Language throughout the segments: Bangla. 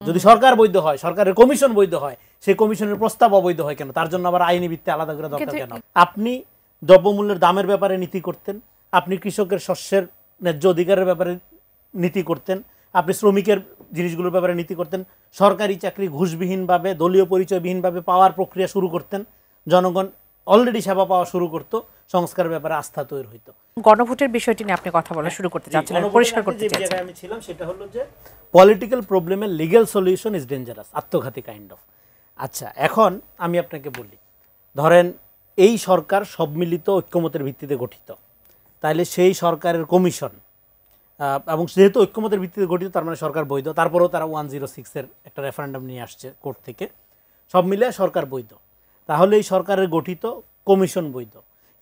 যদি সরকার বৈধ হয়, সরকারের কমিশন বৈধ হয়, সেই কমিশনের প্রস্তাব অবৈধ হয় কেন? তার জন্য আবার আইনি ভিত্তি আলাদা করে দরকার কেন? আপনি দ্রব্যমূল্যের দামের ব্যাপারে নীতি করতেন, আপনি কৃষকের শস্যের ন্যায্য অধিকারের ব্যাপারে নীতি করতেন, আপনি শ্রমিকের জিনিসগুলোর ব্যাপারে নীতি করতেন, সরকারি চাকরি ঘুষবিহীনভাবে দলীয় পরিচয়বিহীনভাবে পাওয়ার প্রক্রিয়া শুরু করতেন, জনগণ অলরেডি সেবা পাওয়া শুরু করতো, সংস্কারের ব্যাপারে আস্থা তৈরি হইতো। গণভোটের বিষয়টি নিয়ে আপনি কথা বলা শুরু করতে চাচ্ছেন, পরিষ্কার করতে চাচ্ছেন। আমি ছিলাম সেটা হলো যে পলিটিক্যাল প্রবলেমের লিগ্যাল সলিউশন ইজ ডেঞ্জারাস, আত্মঘাতী কাইন্ড অফ। আচ্ছা, এখন আমি আপনাকে বলি, ধরেন এই সরকার সব মিলিত ঐক্যমতের ভিত্তিতে গঠিত, তাহলে সেই সরকারের কমিশন, এবং যেহেতু ঐক্যমতের ভিত্তিতে গঠিত তার মানে সরকার বৈধ, তারপরেও তারা 106-এর একটা রেফারেন্ডাম নিয়ে আসছে কোর্ট থেকে, সব মিলে সরকার বৈধ, তাহলে এই সরকারের গঠিত কমিশন বৈধ।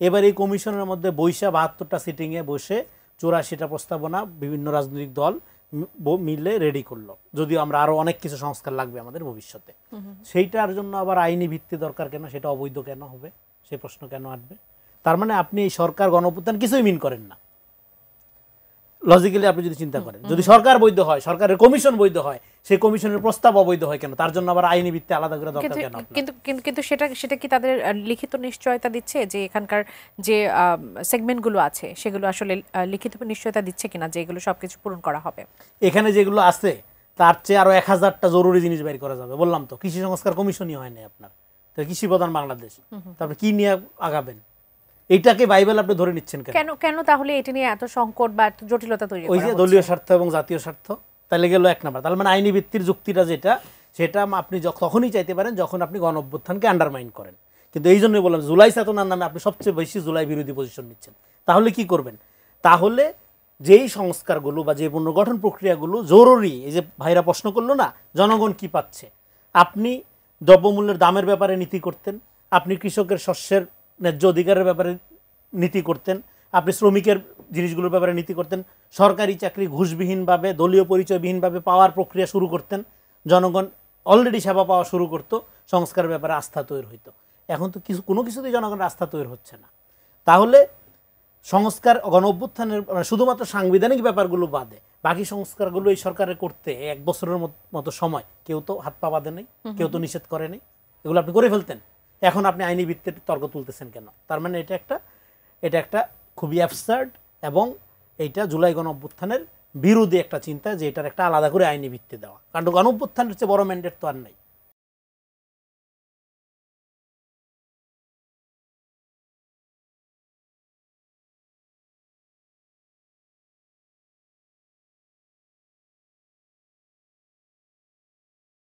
এবার এই কমিশনের মধ্যে বৈশা 72টা সিটিংয়ে বসে 84টা প্রস্তাবনা বিভিন্ন রাজনৈতিক দল মিলে রেডি করলো, যদিও আমরা আরও অনেক কিছু সংস্কার লাগবে আমাদের ভবিষ্যতে, সেইটার জন্য আবার আইনি ভিত্তি দরকার কেন? সেটা অবৈধ কেন হবে? সেই প্রশ্ন কেন আসবে? তার মানে আপনি এই সরকার গণঅভ্যুত্থান কিছুই মিন করেন না লজিক্যালি। আপনি যদি চিন্তা করেন, যদি সরকার বৈধ হয়, সরকারের কমিশন বৈধ হয়, সেই কমিশনের প্রস্তাব অবৈধ হয় কেন? তার জন্য আবার আইনি ভিত্তি আলাদা করে দরকার কেন? কিন্তু সেটা কি তাদের লিখিত নিশ্চয়তা দিচ্ছে যে এখানকার যে সেগমেন্টগুলো আছে সেগুলো আসলে লিখিত নিশ্চয়তা দিচ্ছে কিনা যে এগুলো সবকিছু পূরণ করা হবে? এখানে যেগুলো আছে তার চেয়ে আরো 1000টা জরুরি জিনিস বের করা যাবে। বললাম তো, কৃষি সংস্কার কমিশনই হয় না আপনার, তো কৃষি প্রধান বাংলাদেশ, তারপরে কি নিয়ে আগাবেন? এইটাকে বাইবেল আপনি ধরে নিচ্ছেন কেন? কেন তাহলে এটা নিয়ে এত সংকট বা এত জটিলতা তৈরি করা হচ্ছে? ওই যে দলীয় স্বার্থ এবং জাতীয় স্বার্থ, তাহলে গেল এক নাম্বার। তার মানে আইনি ভিত্তির যুক্তিটা যেটা, সেটা আপনি তখনই চাইতে পারেন যখন আপনি গণঅভ্যুত্থানকে আন্ডারমাইন করেন। কিন্তু এই জন্যই বললাম, জুলাই চেতনার নামে আপনি সবচেয়ে বেশি জুলাই বিরোধী পজিশন নিচ্ছেন। তাহলে কি করবেন? তাহলে যেই সংস্কারগুলো বা যে পুনর্গঠন প্রক্রিয়াগুলো জরুরি, এই যে ভাইরা প্রশ্ন করলো না জনগণ কি পাচ্ছে, আপনি দ্রব্যমূল্যের দামের ব্যাপারে নীতি করতেন, আপনি কৃষকের শস্যের ন্যায্য অধিকারের ব্যাপারে নীতি করতেন, আপনি শ্রমিকের জিনিসগুলোর ব্যাপারে নীতি করতেন, সরকারি চাকরি ঘুষবিহীনভাবে দলীয় পরিচয়বিহীনভাবে পাওয়ার প্রক্রিয়া শুরু করতেন, জনগণ অলরেডি সেবা পাওয়া শুরু করতো, সংস্কারের ব্যাপারে আস্থা তৈরি হইতো। এখন তো কোনো কিছুতেই জনগণের আস্থা তৈরি হচ্ছে না। তাহলে সংস্কার গণঅভ্যুত্থানের শুধুমাত্র সাংবিধানিক ব্যাপারগুলো বাদে বাকি সংস্কারগুলো এই সরকারের করতে 1 বছরের মতো সময় কেউ তো হাত পা বাঁধে নেই, কেউ তো নিষেধ করে নেই, এগুলো আপনি করে ফেলতেন। এখন আপনি আইনি ভিত্তিতে তর্ক তুলতেছেন কেন? তার মানে এটা একটা খুবই অ্যাবসার্ড, এবং এইটা জুলাই গণঅভ্যুত্থানের বিরোধী একটা চিন্তা যে এটার একটা আলাদা করে আইনি ভিত্তি দেওয়া। কারণ গণঅভ্যুত্থানের চেয়ে বড় ম্যান্ডেট তো আর নাই।